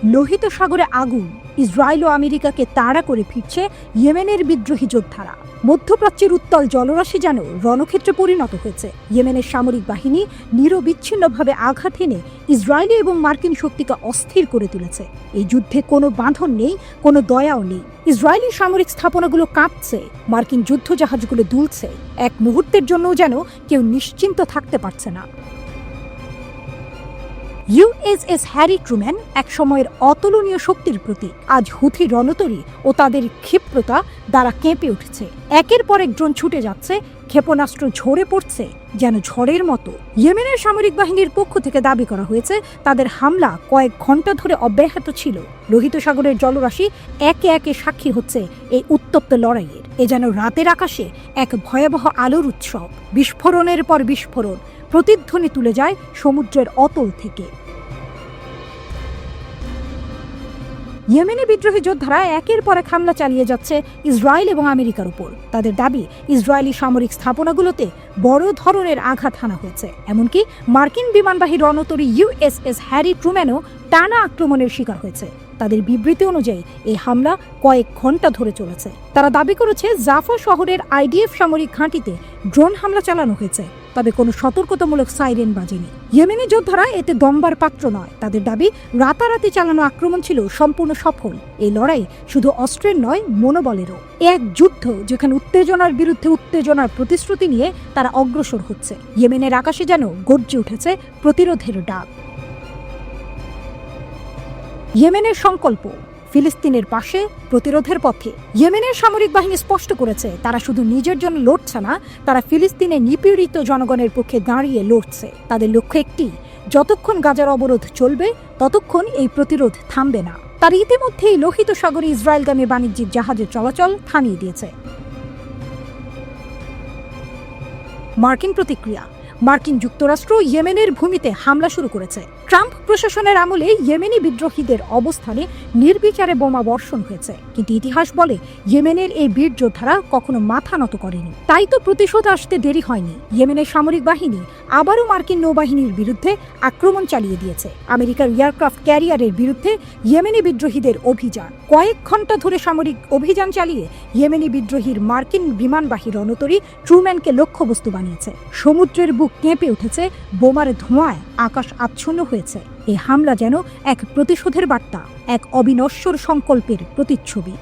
লোহিত সাগরে আগুন, ইসরায়েল ও আমেরিকাকে তাড়া করে ফিরছে ইয়েমেনের বিদ্রোহী যোদ্ধারা। মধ্যপ্রাচ্যের উত্তাল জলরাশি যেন রণক্ষেত্রে পরিণত হয়েছে। ইয়েমেনের সামরিক বাহিনী নিরবিচ্ছিন্নভাবে আঘাত এনে ইসরায়েলি এবং মার্কিন শক্তিকে অস্থির করে তুলেছে। এই যুদ্ধে কোনো বাঁধন নেই, কোনো দয়াও নেই। ইসরায়েলি সামরিক স্থাপনাগুলো কাঁপছে, মার্কিন যুদ্ধজাহাজগুলো দুলছে। এক মুহূর্তের জন্যও যেন কেউ নিশ্চিন্ত থাকতে পারছে না। ইউএসএস হ্যারি ট্রুম্যান এক সময়ের অতুলনীয় শক্তির প্রতীক আজ হুথি রণতরী ও তাদের ক্ষিপ্রতা দ্বারা কেঁপে উঠেছে। একের পর এক ড্রোন ছুটে যাচ্ছে, ক্ষেপণাস্ত্র ঝরে পড়ছে যেন ঝড়ের মতো। ইয়েমেনের সামরিক বাহিনীর পক্ষ থেকে দাবি করা হয়েছে তাদের হামলা কয়েক ঘন্টা ধরে অব্যাহত ছিল। লোহিত সাগরের জলরাশি একে একে সাক্ষী হচ্ছে এই উত্তপ্ত লড়াইয়ের। এ যেন রাতের আকাশে এক ভয়াবহ আলোর উৎসব। বিস্ফোরণের পর বিস্ফোরণ প্রতিধ্বনি তুলে যায় সমুদ্রের অতল থেকে। ইয়েমেনি বিদ্রোহী যোদ্ধারা একের পর এক হামলা চালিয়ে যাচ্ছে ইসরায়েল এবং আমেরিকার উপর। তাদের দাবি, ইসরায়েলি সামরিক স্থাপনাগুলোতে বড় ধরনের আঘাত হানা হয়েছে। এমনকি মার্কিন বিমানবাহী রণতরী ইউএসএস হ্যারি ট্রুম্যানও টানা আক্রমণের শিকার হয়েছে। তাদের বিবৃতি অনুযায়ী এই হামলা কয়েক ঘন্টা ধরে চলেছে। তারা দাবি করেছে জাফা শহরের আইডিএফ সামরিক ঘাঁটিতে ড্রোন হামলা চালানো হয়েছে, তবে কোনো সতর্কতামূলক সাইরেন বাজেনি। ইয়েমেনি যোদ্ধারা এতে দমবার পাত্র নয়। তাদের দাবি, রাতারাতি চালানো আক্রমণ ছিল সম্পূর্ণ সফল। এই লড়াই শুধু অস্ত্রের নয়, মনোবলেরও। এক যুদ্ধ যেখানে উত্তেজনার বিরুদ্ধে উত্তেজনার প্রতিশ্রুতি নিয়ে তারা অগ্রসর হচ্ছে। ইয়েমেনের আকাশে যেন গর্জে উঠেছে প্রতিরোধের ডাক। ইয়েমেনের সংকল্প, ফিলিস্তিনের পাশে, প্রতিরোধের পথে। ইয়েমেনের সামরিক বাহিনী স্পষ্ট করেছে তারা শুধু নিজের জন্য লড়ছে না, তারা ফিলিস্তিনে নিপীড়িত জনগণের পক্ষে দাঁড়িয়ে লড়ছে। তাদের লক্ষ্য একটি, যতক্ষণ গাজার অবরোধ চলবে ততক্ষণ এই প্রতিরোধ থামবে না। তারা ইতিমধ্যেই লোহিত সাগরে ইসরায়েলগামী বাণিজ্যিক জাহাজের চলাচল থামিয়ে দিয়েছে। মার্কিন প্রতিক্রিয়া, মার্কিন যুক্তরাষ্ট্র ইয়েমেনের ভূমিতে হামলা শুরু করেছে। ট্রাম্প প্রশাসনের আমলে ইয়েমেনি বিদ্রোহীদের অবস্থানে নির্বিচারে বোমা বর্ষণ হয়েছে, কিন্তু ইতিহাস বলে ইয়েমেনের এই বীর যোদ্ধারা কখনো মাথা নত করেনি। তাই তো প্রতিশোধ আসতে দেরি হয়নি। ইয়েমেনের সামরিক বাহিনী আবারও মার্কিন নৌবাহিনীর বিরুদ্ধে আক্রমণ চালিয়ে দিয়েছে। আমেরিকার এয়ারক্রাফট ক্যারিয়ারের বিরুদ্ধে ইয়েমেনি বিদ্রোহীদের অভিযান। কয়েক ঘন্টা ধরে সামরিক অভিযান চালিয়ে ইয়েমেনি বিদ্রোহীর মার্কিন বিমানবাহী রণতরী ট্রুম্যানকে লক্ষ্যবস্তু বানিয়েছে। সমুদ্রের বুক কেঁপে উঠেছে, বোমার ধোঁয়ায় আকাশ আচ্ছন্ন হয়েছে। এই হামলা যেন এক প্রতিশোধের বার্তা, এক অবিনশ্বর সংকল্পের প্রতিচ্ছবি।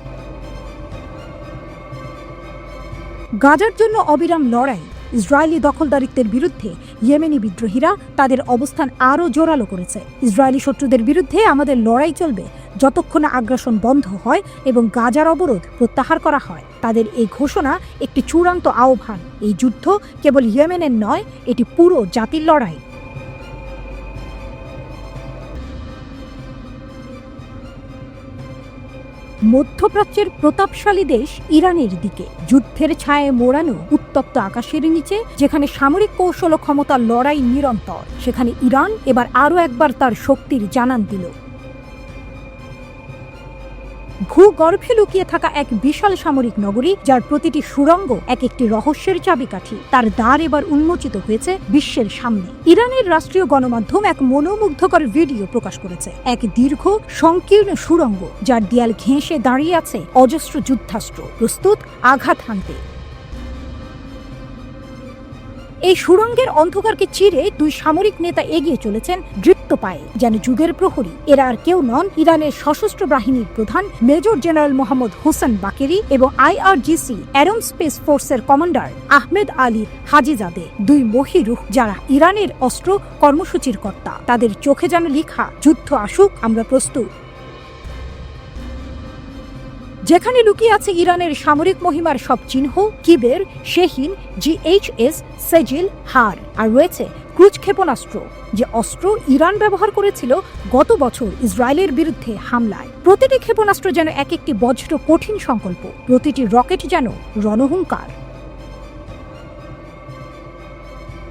গাজার জন্য অবিরাম লড়াই, ইসরায়েলি দখলদারিত্বের বিরুদ্ধে ইয়েমেনি বিদ্রোহীরা তাদের অবস্থান আরও জোরালো করেছে। ইসরায়েলি শত্রুদের বিরুদ্ধে আমাদের লড়াই চলবে যতক্ষণ আগ্রাসন বন্ধ হয় এবং গাজার অবরোধ প্রত্যাহার করা হয়। তাদের এই ঘোষণা একটি চূড়ান্ত আহ্বান। এই যুদ্ধ কেবল ইয়েমেনের নয়, এটি পুরো জাতির লড়াই। মধ্যপ্রাচ্যের প্রতাপশালী দেশ ইরানের দিকে, যুদ্ধের ছায়ায় মোড়ানো উত্তপ্ত আকাশের নিচে, যেখানে সামরিক কৌশল ও ক্ষমতার লড়াই নিরন্তর, সেখানে ইরান এবার আরও একবার তার শক্তির জানান দিল। ভূগর্ভে লুকিয়ে থাকা এক বিশাল সামরিক নগরী, যার প্রতিটি সুড়ঙ্গ এক একটি রহস্যের চাবিকাঠি, তার দ্বার এবার উন্মোচিত হয়েছে বিশ্বের সামনে। ইরানের রাষ্ট্রীয় গণমাধ্যম এক মনোমুগ্ধকর ভিডিও প্রকাশ করেছে। এক দীর্ঘ সংকীর্ণ সুড়ঙ্গ, যার দেয়াল ঘেঁষে দাঁড়িয়ে আছে অজস্র যুদ্ধাস্ত্র, প্রস্তুত আঘাত হানতে। এই সুড়ঙ্গের অন্ধকারকে চিরে দুই সামরিক নেতা এগিয়ে চলেছেন দৃপ্ত পায়ে, যেন যুগের প্রহরী। এরা আর কেউ নন, ইরানের সশস্ত্র বাহিনীর প্রধান major general Mohammad Hossain Bagheri এবং IRGC এরোস্পেস ফোর্সের কমান্ডার আহমেদ আলী হাজিজাদে, দুই মহিরুহ যারা ইরানের অস্ত্র কর্মসূচির কর্তা। তাদের চোখে যেন লেখা, যুদ্ধ আসুক, আমরা প্রস্তুত। যেখানে লুকিয়ে আছে ইরানের সামরিক মহিমার সব চিহ্ন, কিবের, শেহিন, GHS, সেজিল, হার, আর রয়েছে ক্রুজ ক্ষেপণাস্ত্র, যে অস্ত্র ইরান ব্যবহার করেছিল গত বছর ইসরায়েলের বিরুদ্ধে হামলায়। প্রতিটি ক্ষেপণাস্ত্র যেন এক একটি বজ্র কঠিন সংকল্প, প্রতিটি রকেট যেন রণহুঙ্কার।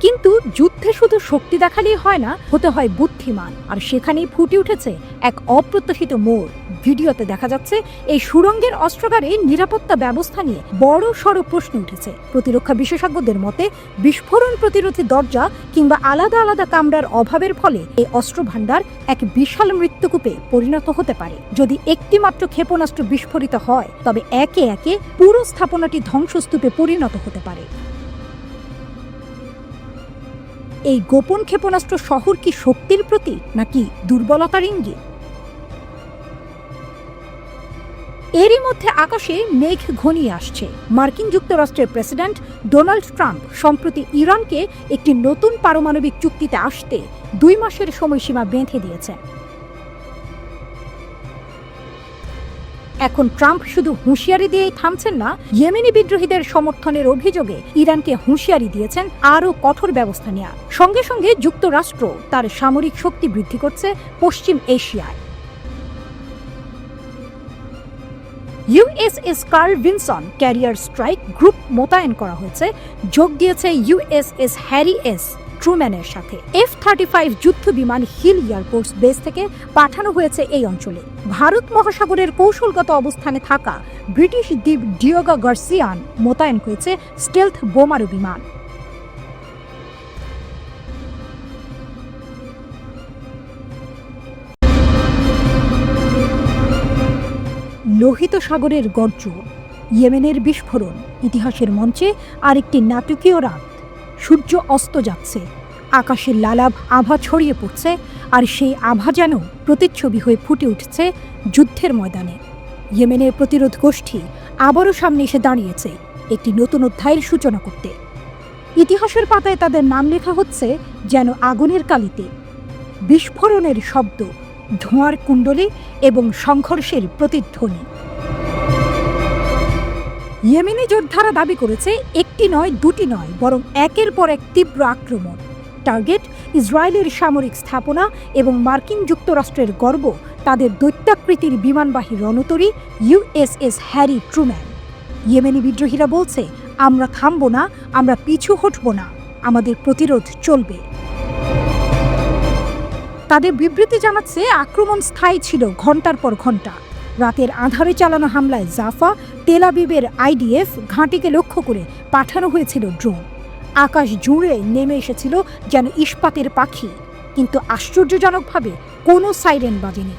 কিন্তু কিন্তু যুদ্ধে শুধু শক্তি দেখালেই হয় না, হতে হয় বুদ্ধিমান। আর সেখানেই ফুটে উঠেছে এক অপ্রত্যাশিত মোড়। ভিডিওতে দেখা যাচ্ছে এই সুড়ঙ্গের অস্ত্রাগারে নিরাপত্তা ব্যবস্থা নিয়ে বড় সড় প্রশ্ন উঠেছে। প্রতিরক্ষা বিশেষজ্ঞদের মতে বিস্ফোরণ প্রতিরোধী দরজা কিংবা আলাদা আলাদা কামরার অভাবের ফলে এই অস্ত্র ভাণ্ডার এক বিশাল মৃত্যুকূপে পরিণত হতে পারে। যদি একটি মাত্র ক্ষেপণাস্ত্র বিস্ফোরিত হয় তবে একে একে পুরো স্থাপনাটি ধ্বংসস্তূপে পরিণত হতে পারে। এই গোপন ক্ষেপণাস্ত্র শহর কি শক্তির প্রতীক নাকি দুর্বলতার ইঙ্গিত? এরই মধ্যে আকাশে মেঘ ঘনিয়ে আসছে। মার্কিন যুক্তরাষ্ট্রের প্রেসিডেন্ট ডোনাল্ড ট্রাম্প সম্প্রতি ইরানকে একটি নতুন পারমাণবিক চুক্তিতে আসতে 2 মাসের সময়সীমা বেঁধে দিয়েছে। এখন ট্রাম্প শুধু হুঁশিয়ারি দিয়েই থামছেন না, ইয়েমেনি বিদ্রোহীদের সমর্থনের অভিযোগে ইরানকে হুঁশিয়ারি দিয়েছেন আরও কঠোর ব্যবস্থা নেওয়া। সঙ্গে সঙ্গে যুক্তরাষ্ট্র তার সামরিক শক্তি বৃদ্ধি করছে পশ্চিম এশিয়ায়। USS curl Vinson career strike group মোতায়েন করা হয়েছে, যোগ দিয়েছে ইউএসএস হ্যারি এস ট্রুম্যানের সাথে। F-35 যুদ্ধ বিমান হিল এয়ারফোর্স বেস থেকে পাঠানো হয়েছে এই অঞ্চলে। ভারত মহাসাগরের কৌশলগত অবস্থানে থাকা ব্রিটিশ দ্বীপ ডিওগা গার্সিয়ান মোতায়েন হয়েছে স্টেলথ বোমারু বিমান। লোহিত সাগরের গর্জন, ইয়েমেনের বিস্ফোরণ, ইতিহাসের মঞ্চে আরেকটি নাটকীয় রাত। সূর্য অস্ত যাচ্ছে, আকাশের লালাভ আভা ছড়িয়ে পড়ছে, আর সেই আভা যেন প্রতিচ্ছবি হয়ে ফুটে উঠছে যুদ্ধের ময়দানে। ইয়েমেনের প্রতিরোধ গোষ্ঠী আবারও সামনে এসে দাঁড়িয়েছে একটি নতুন অধ্যায়ের সূচনা করতে। ইতিহাসের পাতায় তাদের নাম লেখা হচ্ছে যেন আগুনের কালিতে। বিস্ফোরণের শব্দ, ধোঁয়ার কুণ্ডলী এবং সংঘর্ষের প্রতিধ্বনি। ইয়েমেনি যোদ্ধারা দাবি করেছে একটি নয়, দুটি নয়, বরং একের পর এক তীব্র আক্রমণ। টার্গেট ইসরায়েলের সামরিক স্থাপনা এবং মার্কিন যুক্তরাষ্ট্রের গর্ব তাদের দৈত্যাকৃতির বিমানবাহী রণতরী ইউএসএস হ্যারি ট্রুম্যান। ইয়েমেনি বিদ্রোহীরা বলছে, আমরা থামব না, আমরা পিছু হটব না, আমাদের প্রতিরোধ চলবে। তাদের বিবৃতি জানাচ্ছে আক্রমণ স্থায়ী ছিল ঘণ্টার পর ঘণ্টা। রাতের আঁধারে চালানো হামলায় জাফা, তেল আবিবের আইডিএফ ঘাঁটিকে লক্ষ্য করে পাঠানো হয়েছিল ড্রোন। আকাশ জুড়ে নেমে এসেছিল যেন ইস্পাতের পাখি, কিন্তু আশ্চর্যজনকভাবে কোনো সাইরেন বাজেনি।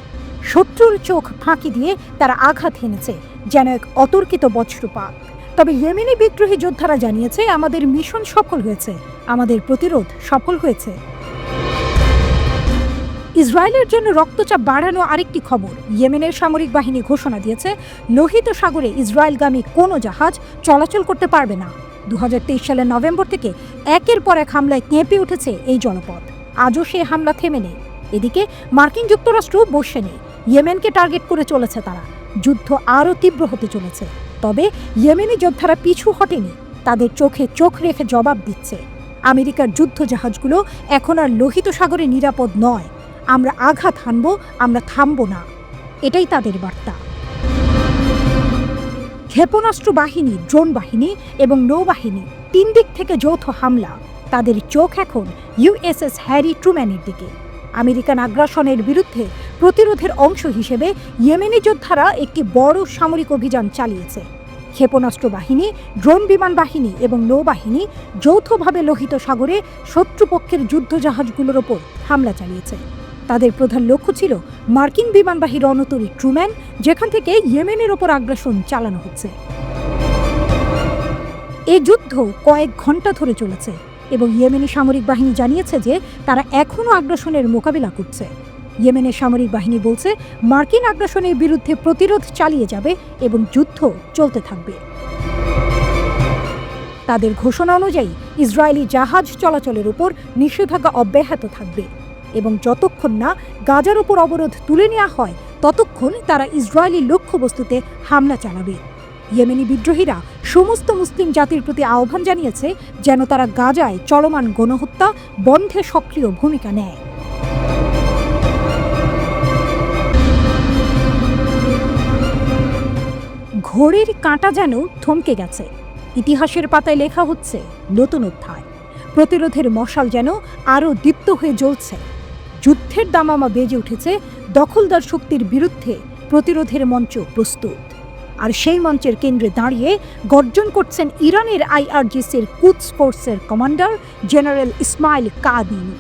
শত্রুর চোখ ফাঁকি দিয়ে তারা আঘাত হেনেছে যেন এক অতর্কিত বজ্রপাত। তবে ইয়েমেনি বিদ্রোহী যোদ্ধারা জানিয়েছে, আমাদের মিশন সফল হয়েছে, আমাদের প্রতিরোধ সফল হয়েছে। ইসরায়েলের জন্য রক্তচাপ বাড়ানো আরেকটি খবর। ইয়েমেনের সামরিক বাহিনী ঘোষণা দিয়েছে লোহিত সাগরে ইসরায়েলগামী কোনো জাহাজ চলাচল করতে পারবে না। 2023 সালের নভেম্বর থেকে একের পর এক হামলায় কেঁপে উঠেছে এই জলপথ। আজও সে হামলা থেমে নেই। এদিকে মার্কিন যুক্তরাষ্ট্র বসে নেই, ইয়েমেনকে টার্গেট করে চলেছে তারা। যুদ্ধ আরও তীব্র হতে চলেছে। তবে ইয়েমেনি যোদ্ধারা পিছু হটেনি, তাদের চোখে চোখ রেখে জবাব দিচ্ছে। আমেরিকার যুদ্ধ জাহাজগুলো এখন আর লোহিত সাগরে নিরাপদ নয়। আমরা আঘাত হানব, আমরা থামব না, এটাই তাদের বার্তা। ক্ষেপণাস্ত্র বাহিনী, ড্রোন বাহিনী এবং নৌবাহিনী 3 দিক থেকে যৌথ হামলা। তাদের চোখ এখন ইউএসএস হ্যারি ট্রুম্যানের দিকে। আমেরিকান আগ্রাসনের বিরুদ্ধে প্রতিরোধের অংশ হিসেবে ইয়েমেনি যোদ্ধারা একটি বড় সামরিক অভিযান চালিয়েছে। ক্ষেপণাস্ত্র বাহিনী, ড্রোন বিমান বাহিনী এবং নৌবাহিনী যৌথভাবে লোহিত সাগরে শত্রুপক্ষের যুদ্ধজাহাজগুলোর ওপর হামলা চালিয়েছে। তাদের প্রধান লক্ষ্য ছিল মার্কিন বিমানবাহী রণতরী ট্রুম্যান, যেখান থেকে ইয়েমেনের ওপর আগ্রাসন চালানো হচ্ছে। এই যুদ্ধ কয়েক ঘন্টা ধরে চলেছে এবং ইয়েমেনি সামরিক বাহিনী জানিয়েছে যে তারা এখনও আগ্রাসনের মোকাবিলা করছে। ইয়েমেনের সামরিক বাহিনী বলছে মার্কিন আগ্রাসনের বিরুদ্ধে প্রতিরোধ চালিয়ে যাবে এবং যুদ্ধ চলতে থাকবে। তাদের ঘোষণা অনুযায়ী ইসরায়েলি জাহাজ চলাচলের উপর নিষেধাজ্ঞা অব্যাহত থাকবে এবং যতক্ষণ না গাজার উপর অবরোধ তুলে নেওয়া হয় ততক্ষণ তারা ইসরায়েলি লক্ষ্যবস্তুতে হামলা চালাবে। ইয়েমেনি বিদ্রোহীরা সমস্ত মুসলিম জাতির প্রতি আহ্বান জানিয়েছে যেন তারা গাজায় চলমান গণহত্যা বন্ধে সক্রিয় ভূমিকা নেয়। ঘড়ির কাঁটা যেন থমকে গেছে। ইতিহাসের পাতায় লেখা হচ্ছে নতুন অধ্যায়। প্রতিরোধের মশাল যেন আরও দীপ্ত হয়ে জ্বলছে। যুদ্ধের দামামা বেজে উঠেছে, দখলদার শক্তির বিরুদ্ধে প্রতিরোধের মঞ্চ প্রস্তুত। আর সেই মঞ্চের কেন্দ্রে দাঁড়িয়ে গর্জন করছেন ইরানের আইআরজিসির কুদস ফোর্সের কমান্ডার জেনারেল ইসমাইল কাদিমি।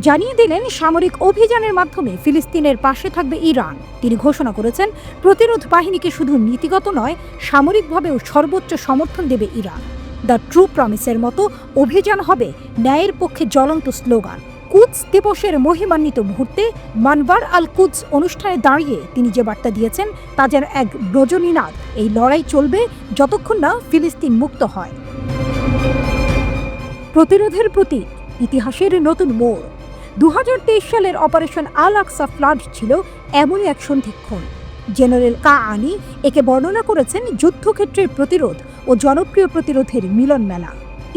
জানিয়ে দিলেন সামরিক অভিযানের মাধ্যমে ফিলিস্তিনের পাশে থাকবে ইরান। তিনি ঘোষণা করেছেন প্রতিরোধ বাহিনীকে শুধু নীতিগত নয়, সামরিকভাবেও সর্বোচ্চ সমর্থন দেবে ইরান। দ্য ট্রু প্রমিসের মতো অভিযান হবে ন্যায়ের পক্ষে জ্বলন্ত স্লোগান। কুদস দিবসের মহিমান্বিত মুহূর্তে মানবার আল কুদস অনুষ্ঠানে দাঁড়িয়ে তিনি যে বার্তা দিয়েছেন তা যেন এক ব্রজনীনাদ। এই লড়াই চলবে যতক্ষণ না ফিলিস্তিন মুক্ত হয়। প্রতিরোধের প্রতি ইতিহাসের নতুন মোড়। 2023 সালের অপারেশন আল আকসা ফ্লাড ছিল এমনই এক সন্ধিক্ষণ। জেনারেল কাআনি একে বর্ণনা করেছেন যুদ্ধক্ষেত্রের প্রতিরোধ ও জনপ্রিয় প্রতিরোধের মিলন মেলা।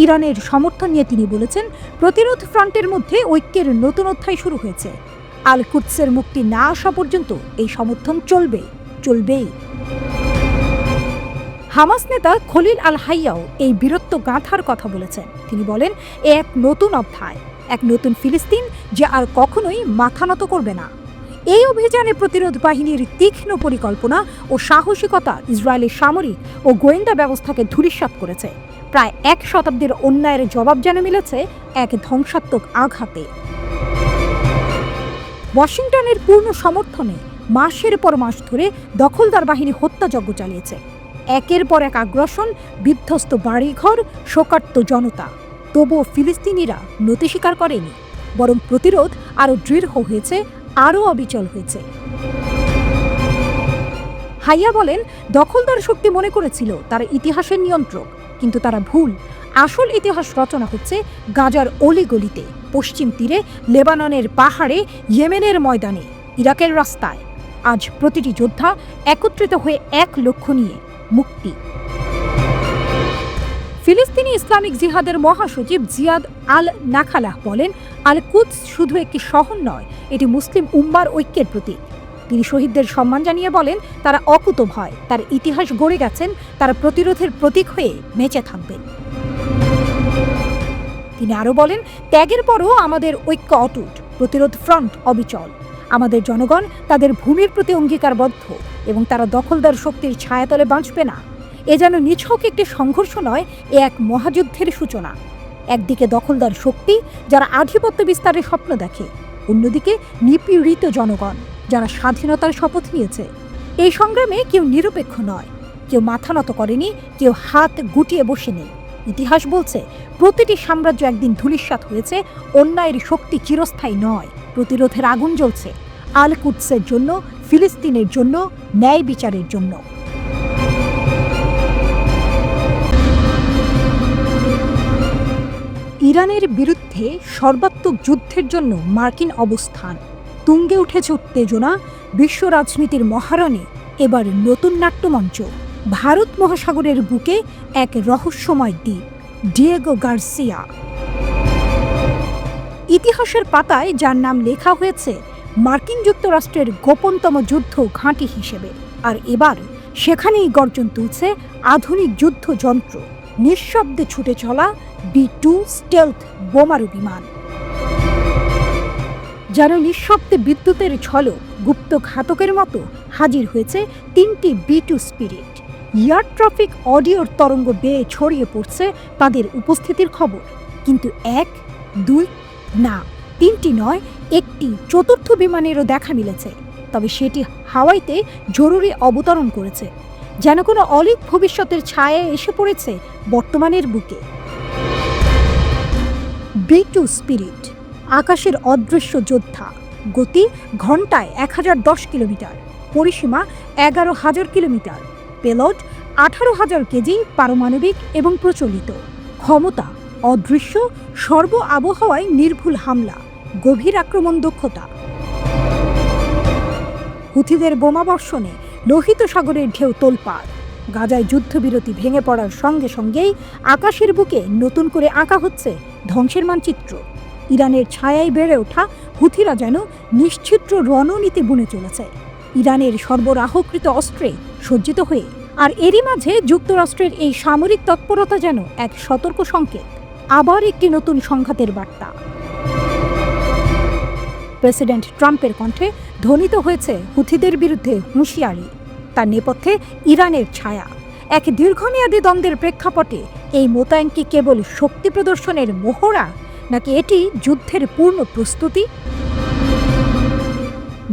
ইরানের সমর্থন নিয়ে তিনি বলেছেন, প্রতিরোধ ফ্রন্টের মধ্যে ঐক্যের নতুন অধ্যায় শুরু হয়েছে। আল কুদসের মুক্তি না আসা পর্যন্ত এই সমর্থন চলবেই। হামাস নেতা খলিল আল হাইয়াও এই বীরত্ব গাঁথার কথা বলেছেন। তিনি বলেন, এ এক নতুন অধ্যায়, এক নতুন ফিলিস্তিন যে আর কখনোই মাথা নত করবে না। এই অভিযানে প্রতিরোধ বাহিনীর তীক্ষ্ণ পরিকল্পনা ও সাহসিকতা ইসরায়েলের সামরিক ও গোয়েন্দা ব্যবস্থাকে ধূলিসাৎ করেছে। প্রায় 1 শতাব্দীর অন্যায়ের জবাব যেন মিলেছে এক ধ্বংসাত্মক আঘাতে। ওয়াশিংটনের পূর্ণ সমর্থনে মাসের পর মাস ধরে দখলদার বাহিনী হত্যাযজ্ঞ চালিয়েছে। একের পর এক আগ্রাসন, বিধ্বস্ত বাড়িঘর, শোকার্ত জনতা। তবুও ফিলিস্তিনিরা নতি স্বীকার করেনি, বরং প্রতিরোধ আরও দৃঢ় হয়েছে, আরও অবিচল হয়েছে। হাইয়া বলেন, দখলদার শক্তি মনে করেছিল তারা ইতিহাসের নিয়ন্ত্রক, কিন্তু তারা ভুল। আসল ইতিহাস রচনা হচ্ছে গাজার অলিগলিতে, পশ্চিম তীরে, লেবাননের পাহাড়ে, ইয়েমেনের ময়দানে, ইরাকের রাস্তায়। আজ প্রতিটি যোদ্ধা একত্রিত হয়ে এক লক্ষ্য নিয়ে, মুক্তি। ফিলিস্তিনি ইসলামিক জিহাদের মহাসচিব জিয়াদ আল নাখালাহ বলেন, আল কুদস শুধু একটি শহর নয়, এটি মুসলিম উম্মার ঐক্যের প্রতীক। তিনি শহীদদের সম্মান জানিয়ে বলেন, তারা অকুতোভয়, তার ইতিহাস গড়ে গেছেন, তারা প্রতিরোধের প্রতীক হয়ে বেঁচে থাকবেন। তিনি আরও বলেন, ত্যাগের পরও আমাদের ঐক্য অটুট, প্রতিরোধ ফ্রন্ট অবিচল। আমাদের জনগণ তাদের ভূমির প্রতি অঙ্গীকারবদ্ধ এবং তারা দখলদার শক্তির ছায়াতলে বাঁচবে না। এ যেন নিছক একটি সংঘর্ষ নয়, এ এক মহাযুদ্ধের সূচনা। একদিকে দখলদার শক্তি যারা আধিপত্য বিস্তারের স্বপ্ন দেখে, অন্যদিকে নিপীড়িত জনগণ যারা স্বাধীনতার শপথ নিয়েছে। এই সংগ্রামে কেউ নিরপেক্ষ নয়, কেউ মাথা নত করেনি, কেউ হাত গুটিয়ে বসেনি। ইতিহাস বলছে, প্রতিটি সাম্রাজ্য একদিন ধূলিসাৎ হয়েছে। অন্যায়ের শক্তি চিরস্থায়ী নয়, প্রতিরোধের আগুন জ্বলছে। আল কুদসের জন্য, ফিলিস্তিনের জন্য, ন্যায় বিচারের জন্য। ইরানের বিরুদ্ধে সর্বাত্মক যুদ্ধের জন্য মার্কিন অবস্থান। তুঙ্গে উঠেছে উত্তেজনা। বিশ্ব রাজনীতির মহারণে এবার নতুন নাট্যমঞ্চ। ভারত মহাসাগরের বুকে এক রহস্যময় দ্বীপ, ডিয়েগো গার্সিয়া। ইতিহাসের পাতায় যার নাম লেখা হয়েছে মার্কিন যুক্তরাষ্ট্রের গোপনতম যুদ্ধ ঘাঁটি হিসেবে। আর এবার সেখানেই গর্জন তুলছে আধুনিক যুদ্ধযন্ত্র, নিঃশব্দে ছুটে চলা B-2 স্টেলথ বোমারু বিমান। যেন নিঃশব্দে বিদ্যুতের ঝলক, গুপ্ত ঘাতকের মতো হাজির হয়েছে 3টি B-2 স্পিরিট। এয়ার ট্রাফিক অডিওর তরঙ্গ বেয়ে ছড়িয়ে পড়ছে তাদের উপস্থিতির খবর। কিন্তু 1, 2, না 3টি নয়, একটি চতুর্থ বিমানেরও দেখা মিলেছে। তবে সেটি হাওয়াইতে জরুরি অবতরণ করেছে, যেন কোনো অলিক ভবিষ্যতের ছায়ায় এসে পড়েছে বর্তমানের বুকে। B-2 স্পিরিট আকাশের অদৃশ্য যোদ্ধা, গতি ঘন্টায় 1010 কিলোমিটার, পরিসীমা 11,000 কিলোমিটার, পেলোড 18,000 কেজি, পারমাণবিক এবং প্রচলিত, ক্ষমতা অদৃশ্য, সর্ব আবহাওয়ায় নির্ভুল হামলা, গভীর আক্রমণ দক্ষতা। হুথিদের বোমাবর্ষণে লোহিত সাগরের ঢেউ তোলপাড়। গাজায় যুদ্ধবিরতি ভেঙে পড়ার সঙ্গে সঙ্গেই আকাশের বুকে নতুন করে আঁকা হচ্ছে ধ্বংসের মানচিত্র। ইরানের ছায়ায় বেড়ে ওঠা হুথিরা যেন নিশ্চিত্র রণনীতি বুনে চলেছে। ইরানের সরবরাহকৃত অস্ত্রে সজ্জিত হয়ে আর এরই মাঝে যুক্তরাষ্ট্রের এই সামরিক তৎপরতা যেন এক সতর্ক সংকেত, আবার একটি নতুন সংঘাতের বার্তা। প্রেসিডেন্ট ট্রাম্পের কণ্ঠে ধ্বনিত হয়েছে হুথিদের বিরুদ্ধে হুঁশিয়ারি, তার নেপথ্যে ইরানের ছায়া। এক দীর্ঘমেয়াদী দ্বন্দ্বের প্রেক্ষাপটে এই মোতায়েন কি কেবল শক্তি প্রদর্শনের মহড়া, নাকি এটি যুদ্ধের পূর্ণ প্রস্তুতি?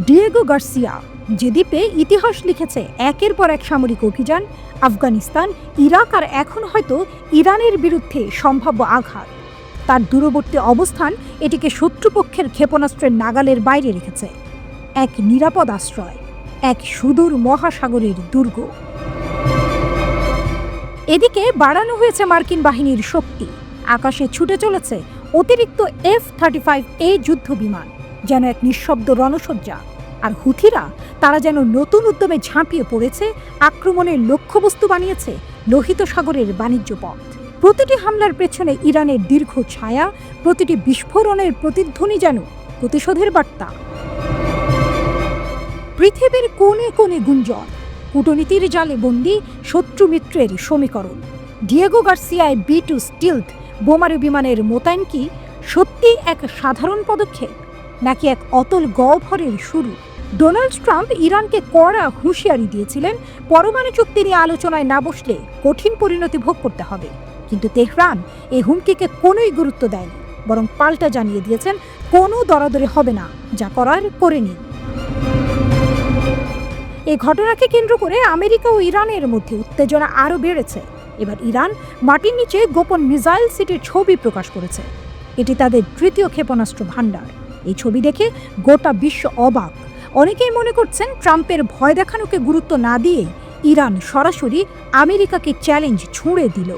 ডিয়েগো গার্সিয়া যে দ্বীপে ইতিহাস লিখেছে একের পর এক সামরিক অভিযান, আফগানিস্তান, ইরাক আর এখন হয়তো ইরানের বিরুদ্ধে সম্ভাব্য আঘাত, তার দূরবর্তী অবস্থান এটিকে শত্রুপক্ষের ক্ষেপণাস্ত্রের নাগালের বাইরে রেখেছে। এক নিরাপদ আশ্রয়, এক সুদূর মহাসাগরের দুর্গ। এদিকে বাড়ানো হয়েছে মার্কিন বাহিনীর শক্তি, আকাশে ছুটে চলেছে অতিরিক্ত F-35A যুদ্ধ বিমান, যেন এক নিঃশব্দ রণসজ্জা। আর হুথিরা, তারা যেন নতুন উদ্যমে ঝাঁপিয়ে পড়েছে, আক্রমণের লক্ষ্যবস্তু বানিয়েছে লোহিত সাগরের বাণিজ্য পথ। প্রতিটি হামলার পেছনে ইরানের দীর্ঘ ছায়া, প্রতিটি বিস্ফোরণের প্রতিধ্বনি যেন প্রতিশোধের বার্তা। পৃথিবীর কোণে কোণে গুঞ্জন, কূটনীতির জালে বন্দী শত্রু মিত্রের সমীকরণ। ডিয়েগো গার্সিয়ায় B-2 স্টিলথ বোমারু বিমানের মোতায়েন কি সত্যি এক সাধারণ পদক্ষেপ, নাকি এক অতল গহ্বরের শুরু? ডোনাল্ড ট্রাম্প ইরানকে কড়া হুঁশিয়ারি দিয়েছিলেন, পরমাণু চুক্তি নিয়ে আলোচনায় না বসলে কঠিন পরিণতি ভোগ করতে হবে। কিন্তু তেহরান এই হুমকিকে কোনোই গুরুত্ব দেয়নি, বরং পাল্টা জানিয়ে দিয়েছেন কোনো দরাদরি হবে না, যা করার করে নিন। এই ঘটনাকে কেন্দ্র করে আমেরিকা ও ইরানের মধ্যে উত্তেজনা আরও বেড়েছে। এবার ইরান মাটির নিচে গোপন মিসাইল সিটির ছবি প্রকাশ করেছে। এটি তাদের তৃতীয় ক্ষেপণাস্ত্র ভান্ডার। এই ছবি দেখে গোটা বিশ্ব অবাক। অনেকেই মনে করছেন ট্রাম্পের ভয় দেখানোকে গুরুত্ব না দিয়ে ইরান সরাসরি আমেরিকাকে চ্যালেঞ্জ ছুঁড়ে দিল।